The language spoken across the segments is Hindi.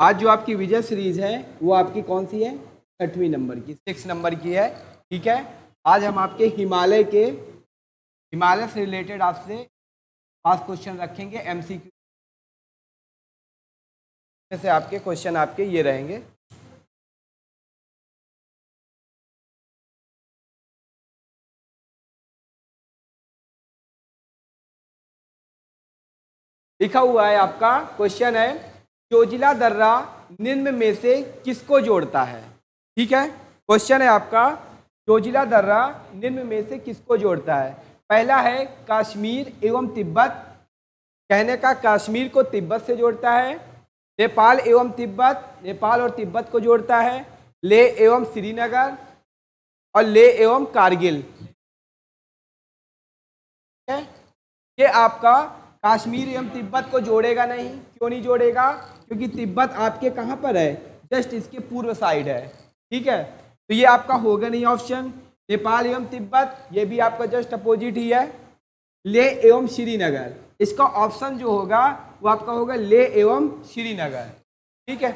आज जो आपकी विजय सीरीज है वो आपकी कौन सी है? 6वीं नंबर की, 6 नंबर की है। ठीक है, आज हम आपके हिमालय से रिलेटेड आपसे 5 क्वेश्चन रखेंगे एमसीक्यू में से। आपके क्वेश्चन आपके ये रहेंगे। लिखा हुआ है, आपका क्वेश्चन है जोजिला दर्रा निम्न में से किसको जोड़ता है? ठीक है, क्वेश्चन है आपका जोजिला दर्रा निम्न में से किसको जोड़ता है? पहला है कश्मीर एवं तिब्बत, कहने का कश्मीर को तिब्बत से जोड़ता है। नेपाल एवं तिब्बत, नेपाल और तिब्बत को जोड़ता है। लेह एवं श्रीनगर और लेह एवं कारगिल। ये आपका कश्मीर एवं तिब्बत को जोड़ेगा नहीं। क्यों नहीं जोड़ेगा? क्योंकि तिब्बत आपके कहाँ पर है? जस्ट इसके पूर्व साइड है। ठीक है, तो ये आपका होगा नहीं ऑप्शन। नेपाल एवं तिब्बत ये भी आपका जस्ट अपोजिट ही है। लेह एवं श्रीनगर, इसका ऑप्शन जो होगा वो आपका होगा लेह एवं श्रीनगर। ठीक है,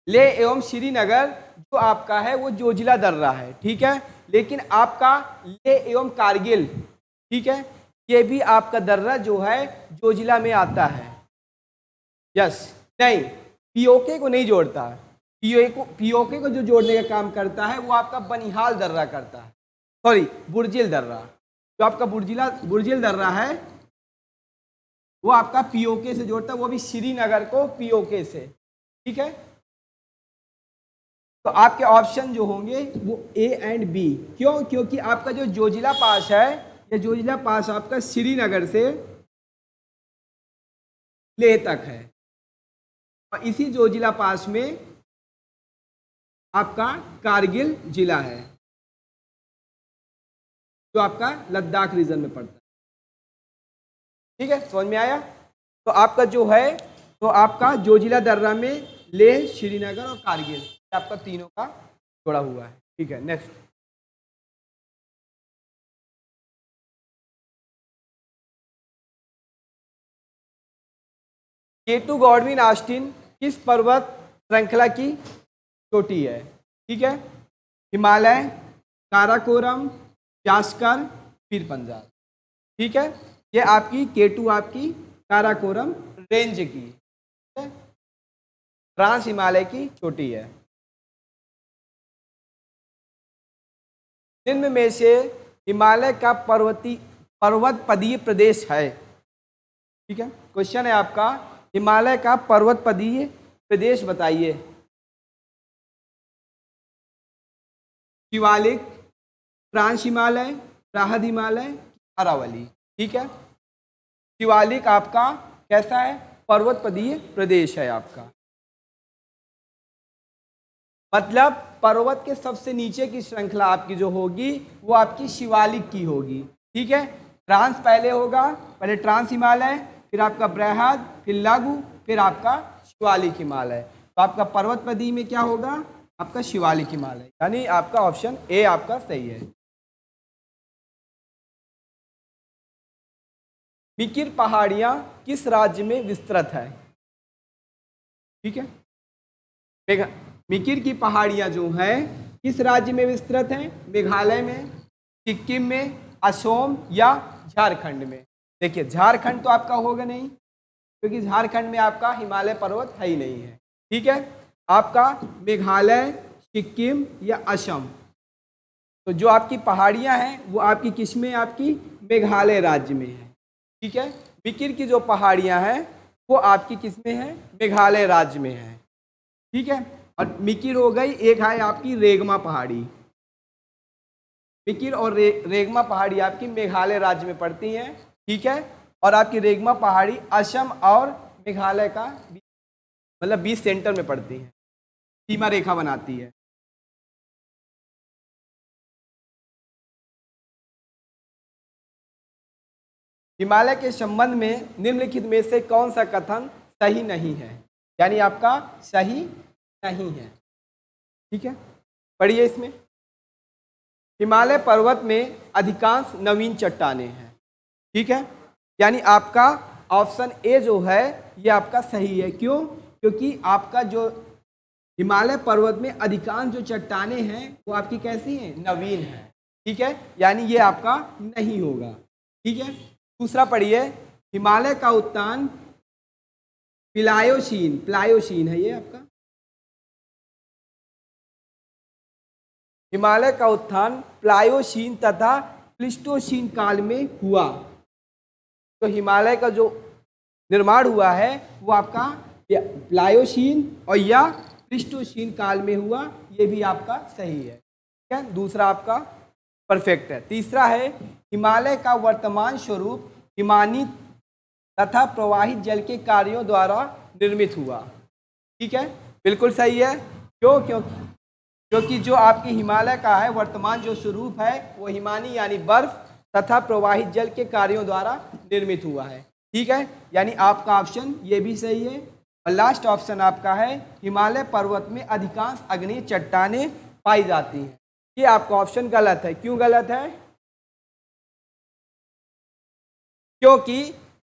लेह एवं श्रीनगर जो आपका है वो जोजिला दर्रा है। ठीक है, लेकिन आपका लेह एवं कारगिल, ठीक है, ये भी आपका दर्रा जो है जोजिला में आता है। यस, नहीं, पीओके को नहीं जोड़ता। पीओके को जो जोड़ने का काम करता है वो आपका बनिहाल दर्रा करता है, सॉरी बुर्जिल दर्रा। जो आपका बुर्जिल दर्रा है वो आपका पीओके से जोड़ता है, वो भी श्रीनगर को पीओके से। ठीक है, तो आपके ऑप्शन जो होंगे वो ए एंड बी। क्यों? क्योंकि आपका जो जोजिला पास है, ये जोजिला पास आपका श्रीनगर से लेह तक है, और इसी जोजिला पास में आपका कारगिल जिला है जो आपका लद्दाख रीजन में पड़ता है। ठीक है, समझ में आया? तो आपका जो है, तो आपका जोजिला दर्रा में लेह, श्रीनगर और कारगिल आपका तीनों का जोड़ा हुआ है। ठीक है, नेक्स्ट। केटू गॉडविन ऑस्टिन किस पर्वत श्रृंखला की चोटी है? ठीक है, हिमालय, काराकोरम, जास्कर, पीर पंजाब। ठीक है, ये आपकी केटू आपकी काराकोरम रेंज की, ट्रांस हिमालय की चोटी है। निम्न में से हिमालय का पर्वत पदीय प्रदेश है। ठीक है, क्वेश्चन है आपका हिमालय का पर्वत पदीय प्रदेश बताइए। शिवालिक, ट्रांस हिमालय, राहत हिमालय, अरावली। ठीक है, शिवालिक आपका कैसा है? पर्वत पदीय प्रदेश है आपका, मतलब पर्वत के सबसे नीचे की श्रृंखला आपकी जो होगी वो आपकी शिवालिक की होगी। ठीक है, ट्रांस पहले होगा, पहले ट्रांस हिमालय, फिर आपका बृहद, फिर लघु, फिर आपका शिवालिक हिमालय। तो आपका पर्वत पदी में क्या होगा? आपका शिवालिक हिमालय, यानी आपका ऑप्शन ए आपका सही है। मिकिर पहाड़ियां किस राज्य में विस्तृत है? ठीक है, मिकिर की पहाड़ियां जो है किस राज्य में विस्तृत हैं? मेघालय में, सिक्किम में, असम या झारखंड में? देखिए, झारखंड तो आपका होगा नहीं क्योंकि झारखंड में आपका हिमालय पर्वत है ही नहीं है। ठीक है, आपका मेघालय, सिक्किम या असम। तो जो आपकी पहाड़ियां हैं वो आपकी किस में? आपकी मेघालय राज्य में है। ठीक है, मिकिर की जो पहाड़ियां हैं वो आपकी किस में है? मेघालय राज्य में है। ठीक है, और मिकिर हो गई, एक है आपकी रेगमा पहाड़ी। मिकिर और रेगमा पहाड़ी आपकी मेघालय राज्य में पड़ती हैं। ठीक है, और आपकी रेगमा पहाड़ी असम और मेघालय का मतलब बीच सेंटर में पड़ती है, सीमा रेखा बनाती है। हिमालय के संबंध में निम्नलिखित में से कौन सा कथन सही नहीं है? यानी आपका सही नहीं है। ठीक है, पढ़िए इसमें। हिमालय पर्वत में अधिकांश नवीन चट्टानें हैं। ठीक है, यानी आपका ऑप्शन ए जो है ये आपका सही है। क्यों? क्योंकि आपका जो हिमालय पर्वत में अधिकांश जो चट्टानें हैं वो आपकी कैसी हैं? नवीन है। ठीक है, यानी ये आपका नहीं होगा। ठीक है, दूसरा पढ़िए, हिमालय का उत्तान प्लायोशीन, प्लायोशीन है ये आपका, हिमालय का उत्थान प्लायोशीन तथा प्लीस्टोसीन काल में हुआ। तो हिमालय का जो निर्माण हुआ है वो आपका प्लायोशीन और या प्लीस्टोसीन काल में हुआ, ये भी आपका सही है। ठीक है, दूसरा आपका परफेक्ट है। तीसरा है, हिमालय का वर्तमान स्वरूप हिमानी तथा प्रवाहित जल के कार्यों द्वारा निर्मित हुआ। ठीक है, बिल्कुल सही है। क्योंकि जो आपके हिमालय का है वर्तमान जो स्वरूप है वो हिमानी यानी बर्फ तथा प्रवाहित जल के कार्यों द्वारा निर्मित हुआ है। ठीक है, यानी आपका ऑप्शन ये भी सही है। और लास्ट ऑप्शन आपका है, हिमालय पर्वत में अधिकांश अग्नि चट्टानें पाई जाती हैं। ये आपका ऑप्शन गलत है। क्यों गलत है? क्योंकि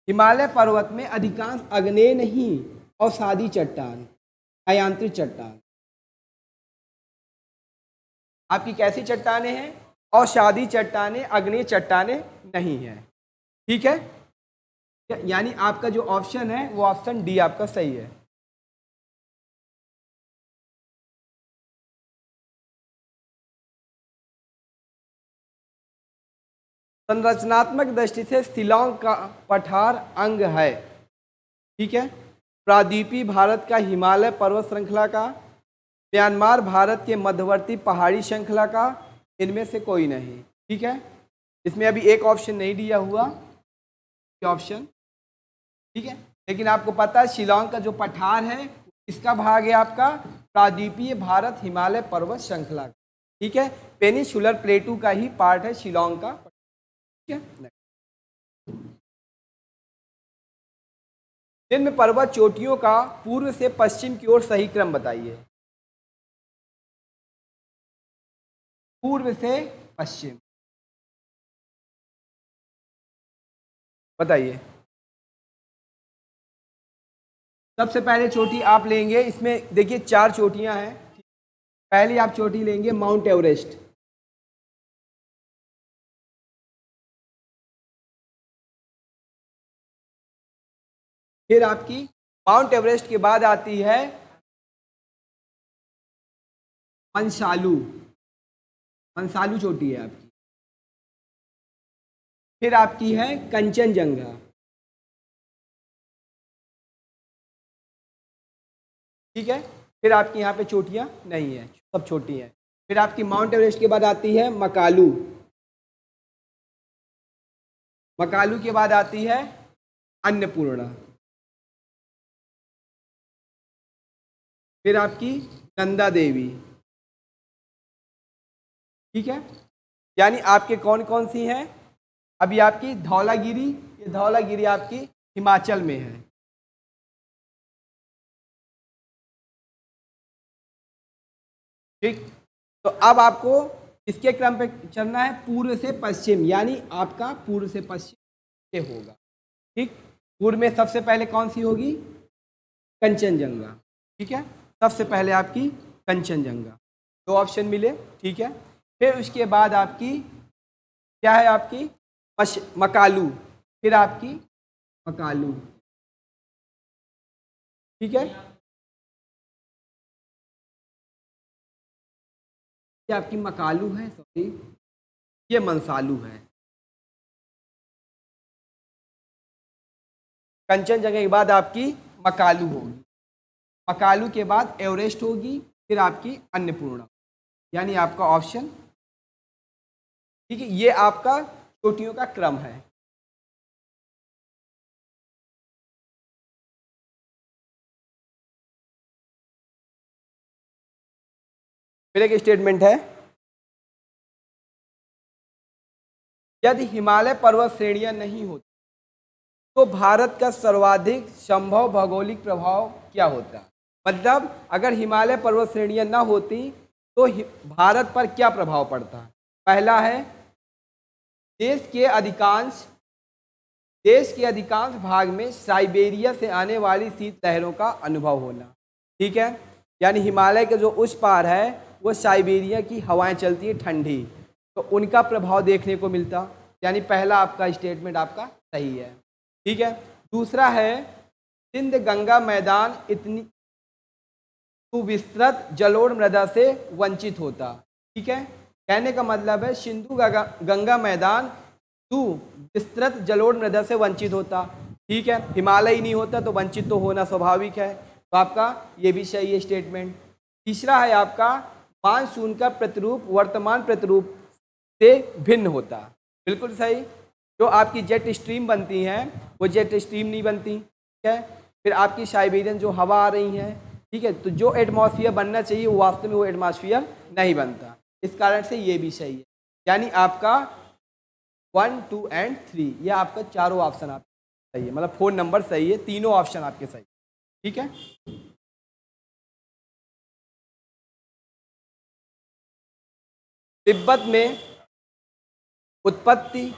हिमालय पर्वत में अधिकांश अग्नेय नहीं और सादी चट्टान, अयांत्रित चट्टान, आपकी कैसी चट्टानें हैं? और सादी चट्टानें, अग्नेय चट्टानें नहीं हैं। ठीक है, यानी आपका जो ऑप्शन है वो ऑप्शन डी आपका सही है। संरचनात्मक दृष्टि से शिलांग का पठार अंग है। ठीक है, प्रायद्वीपीय भारत का हिमालय पर्वत श्रृंखला का, म्यांमार भारत के मध्यवर्ती पहाड़ी श्रृंखला का, इनमें से कोई नहीं। ठीक है, इसमें अभी एक ऑप्शन नहीं दिया हुआ ऑप्शन। ठीक है, लेकिन आपको पता है शिलांग का जो पठार है इसका भाग है आपका प्रायद्वीपीय भारत हिमालय पर्वत श्रृंखला का। ठीक है, पेनिनसुलर प्लेटू का ही पार्ट है शिलांग का। ठीक है, निम्न पर्वत चोटियों का पूर्व से पश्चिम की ओर सही क्रम बताइए। पूर्व से पश्चिम बताइए। सबसे पहले चोटी आप लेंगे, इसमें देखिए 4 चोटियां हैं। पहले आप चोटी लेंगे माउंट एवरेस्ट, फिर आपकी माउंट एवरेस्ट के बाद आती है मंसालू, मंसालू चोटी है आपकी, फिर आपकी है कंचनजंगा, ठीक है, फिर आपकी यहाँ पे चोटियाँ नहीं है, सब छोटी हैं। फिर आपकी माउंट एवरेस्ट के बाद आती है मकालू, मकालू के बाद आती है अन्नपूर्णा, फिर आपकी नंदा देवी। ठीक है, यानी आपके कौन कौन सी हैं? अभी आपकी धौलागिरी, ये धौलागिरी आपकी हिमाचल में है। ठीक, तो अब आपको इसके क्रम पे चलना है पूर्व से पश्चिम, यानी आपका पूर्व से पश्चिम ये होगा। ठीक, पूर्व में सबसे पहले कौन सी होगी? कंचनजंगा। ठीक है, सबसे पहले आपकी कंचनजंगा। 2 ऑप्शन मिले। ठीक है, फिर उसके बाद आपकी क्या है? आपकी मकालू, फिर आपकी मकालू। ठीक है, ये आपकी मकालू है, सॉरी ये मंसालू है। कंचनजंगा के बाद आपकी मकालू होगी, मकालू के बाद एवरेस्ट होगी, फिर आपकी अन्नपूर्णा, यानी आपका ऑप्शन। ठीक है, ये आपका चोटियों का क्रम है। फिर एक स्टेटमेंट है, यदि हिमालय पर्वत श्रेणियां नहीं होती तो भारत का सर्वाधिक संभव भौगोलिक प्रभाव क्या होता? मतलब अगर हिमालय पर्वत श्रेणियां ना होती तो भारत पर क्या प्रभाव पड़ता? पहला है, देश के अधिकांश देश के अधिकांश भाग में साइबेरिया से आने वाली शीतलहरों का अनुभव होना। ठीक है, यानी हिमालय के जो उस पार है वो साइबेरिया की हवाएं चलती है ठंडी, तो उनका प्रभाव देखने को मिलता। यानी पहला आपका स्टेटमेंट आपका सही है। ठीक है, दूसरा है सिंध गंगा मैदान इतनी सुविस्तृत जलोढ़ मृदा से वंचित होता। ठीक है, कहने का मतलब है सिंधु गंगा मैदान सुविस्तृत जलोढ़ मृदा से वंचित होता। ठीक है, हिमालय ही नहीं होता तो वंचित तो होना स्वाभाविक है, तो आपका ये भी सही है स्टेटमेंट। तीसरा है आपका मानसून का प्रतिरूप वर्तमान प्रतिरूप से भिन्न होता। बिल्कुल सही। जो आपकी जेट स्ट्रीम बनती हैं वो जेट स्ट्रीम नहीं बनती। ठीक है, फिर आपकी साइबेरियन जो हवा आ रही है, ठीक है, तो जो एटमॉस्फेयर बनना चाहिए वो वास्तव में वो एटमॉस्फेयर नहीं बनता। इस कारण से ये भी सही है। यानी आपका 1, 2 एंड 3 ये आपका चारों ऑप्शन आपके सही है, मतलब 4 नंबर सही है, तीनों ऑप्शन आपके सही। ठीक है, तिब्बत में उत्पत्ति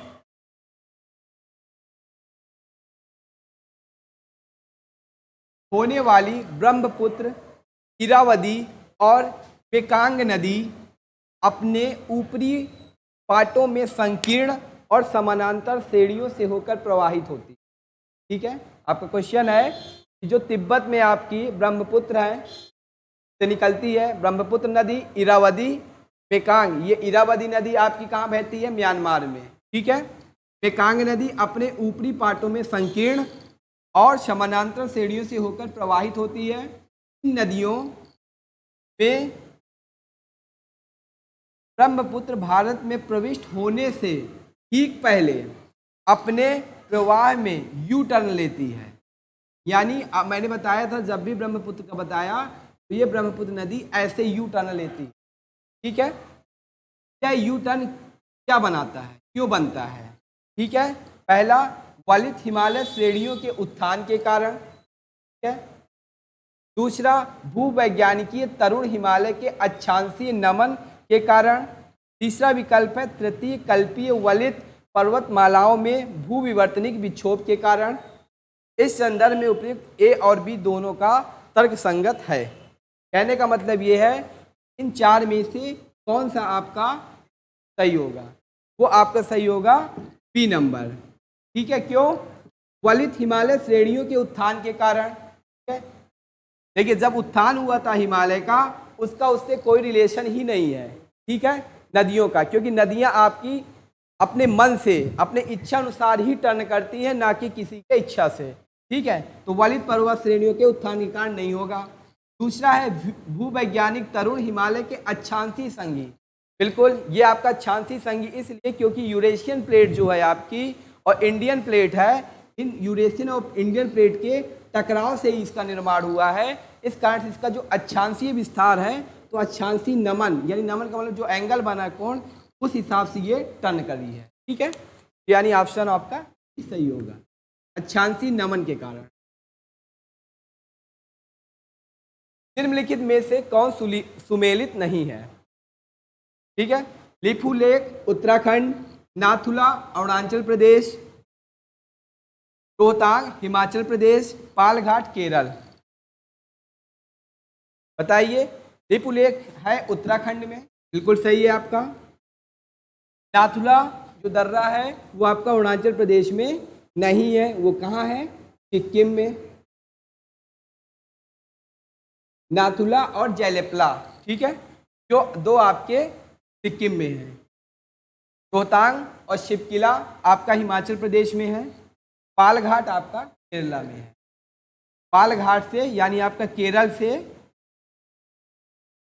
होने वाली ब्रह्मपुत्र, इरावदी और पेकांग नदी अपने ऊपरी पाटों में संकीर्ण और समानांतर श्रेणियों से होकर प्रवाहित होती। ठीक है, आपका क्वेश्चन है कि जो तिब्बत में आपकी ब्रह्मपुत्र है से निकलती है, ब्रह्मपुत्र नदी, इरावदी, पेकांग, ये इरावदी नदी आपकी कहाँ बहती है? म्यांमार में। ठीक है, पेकांग नदी अपने ऊपरी पाटों में संकीर्ण और समानांतर श्रेणियों से होकर प्रवाहित होती है। इन नदियों में ब्रह्मपुत्र भारत में प्रविष्ट होने से ठीक पहले अपने प्रवाह में यू टर्न लेती है। यानी मैंने बताया था जब भी ब्रह्मपुत्र का बताया तो ये ब्रह्मपुत्र नदी ऐसे यू टर्न लेती है। ठीक है, यह यू टर्न क्या बनाता है, क्यों बनता है? ठीक है, पहला वलित हिमालय श्रेणियों के उत्थान के कारण। ठीक है, दूसरा भूवैज्ञानिकीय तरुण हिमालय के अक्षांशीय नमन के कारण। तीसरा विकल्प है तृतीय कल्पीय वलित पर्वतमालाओं में भूविवर्तनिक विक्षोभ के कारण। इस संदर्भ में उपयुक्त ए और बी दोनों का तर्क संगत है। कहने का मतलब ये है इन चार में से कौन सा आपका सही होगा? वो आपका सही होगा बी नंबर। ठीक है, क्यों? वलित हिमालय श्रेणियों के उत्थान के कारण। ठीक है, देखिए जब उत्थान हुआ था हिमालय का उसका उससे कोई रिलेशन ही नहीं है। ठीक है, नदियों का, क्योंकि नदियां आपकी अपने मन से अपने इच्छा अनुसार ही टर्न करती हैं, ना कि किसी के इच्छा से। ठीक है, तो वलित पर्वत श्रेणियों के उत्थान के कारण नहीं होगा। दूसरा है भूवैज्ञानिक तरुण हिमालय के अक्षांशीय संघी। बिल्कुल, ये आपका अक्षांशीय संघी इसलिए क्योंकि यूरेशियन प्लेट जो है आपकी और इंडियन प्लेट है, इन यूरेशियन और इंडियन प्लेट के टकराव से ही इसका निर्माण हुआ है। इस कारण से इसका जो अक्षांशीय विस्तार है, तो अक्षांशीय नमन, यानी नमन का मतलब जो एंगल बना कोण, उस हिसाब से ये टर्न कर रही है। ठीक है, यानी ऑप्शन आपका सही होगा, अक्षांशीय नमन के कारण। निम्नलिखित में से कौन सुमेलित नहीं है? ठीक है, लिपू लेक उत्तराखंड, नाथुला अरुणाचल प्रदेश, रोहतांग हिमाचल प्रदेश, पालघाट केरल। बताइए, लिपू लेक है उत्तराखंड में, बिल्कुल सही है आपका। नाथुला जो दर्रा है वो आपका अरुणाचल प्रदेश में नहीं है, वो कहाँ है? सिक्किम में। नाथुला और जैलेपला, ठीक है, जो दो आपके सिक्किम में है। रोहतांग और शिवकिला आपका हिमाचल प्रदेश में है। पालघाट आपका केरला में है। पालघाट से यानी आपका केरल से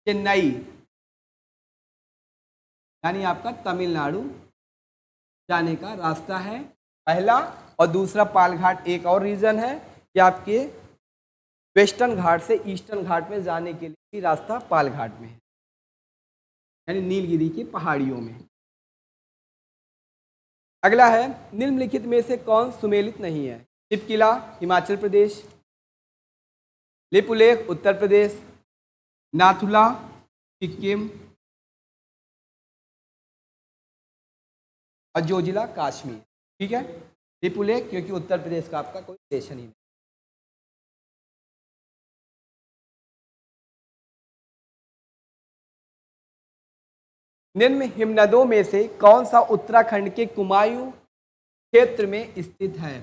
चेन्नई यानी आपका तमिलनाडु जाने का रास्ता है पहला। और दूसरा पालघाट एक और रीजन है कि आपके वेस्टर्न घाट से ईस्टर्न घाट में जाने के लिए भी रास्ता पालघाट में है, यानी नीलगिरी की पहाड़ियों में। अगला है निम्नलिखित में से कौन सुमेलित नहीं है? शिवकिला हिमाचल प्रदेश, लिपुलेख उत्तर प्रदेश, नाथुला सिक्किम और जोजिला कश्मीर। ठीक है, लिपुलेख, क्योंकि उत्तर प्रदेश का आपका कोई स्टेशन ही नहीं। निम्न हिमनदों में से कौन सा उत्तराखंड के कुमायूं क्षेत्र में स्थित है?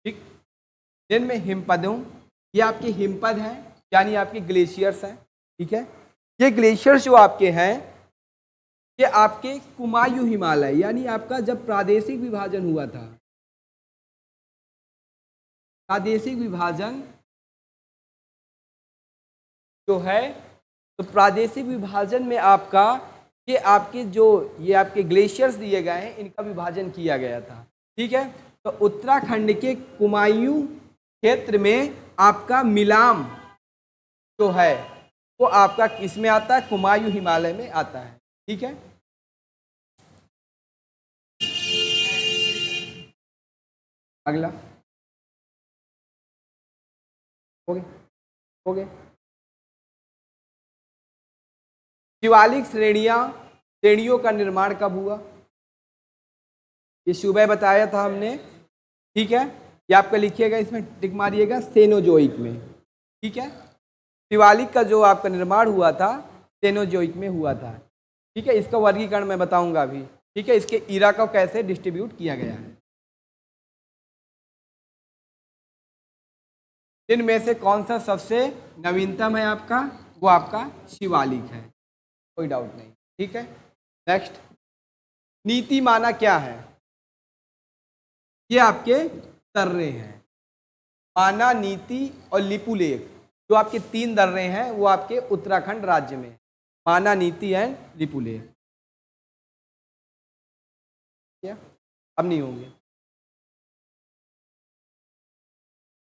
ठीक, जिनमें हिमपदों, ये आपके हिमपद हैं, यानी आपके ग्लेशियर्स हैं। ठीक है, ये ग्लेशियर्स जो आपके हैं ये आपके कुमायूं हिमालय, यानी आपका जब प्रादेशिक विभाजन हुआ था, प्रादेशिक विभाजन जो है, तो प्रादेशिक विभाजन में आपका ये आपके ग्लेशियर्स दिए गए हैं, इनका विभाजन किया गया था। ठीक है, तो उत्तराखंड के कुमायूं क्षेत्र में आपका मिलाम जो है वो आपका किस में आता है? कुमायूं हिमालय में आता है। ठीक है, अगला हो गए। शिवालिक श्रेणियों का निर्माण कब हुआ? ये सुबह बताया था हमने। ठीक है, ये आपका लिखिएगा, इसमें टिक मारिएगा, सेनोजोइक में। ठीक है, शिवालिक का जो आपका निर्माण हुआ था सेनोजोइक में हुआ था। ठीक है, इसका वर्गीकरण मैं बताऊंगा अभी। ठीक है, इसके ईरा को कैसे डिस्ट्रीब्यूट किया गया है। इनमें से कौन सा सबसे नवीनतम है आपका? वो आपका शिवालिक है, कोई डाउट नहीं। ठीक है, नेक्स्ट, नीति माना क्या है? ये आपके दर्रे हैं, माना, नीति और लिपुलेख, जो आपके 3 दर्रे हैं वो आपके उत्तराखंड राज्य में, माना, नीति एंड लिपुलेख। अब नहीं होंगे।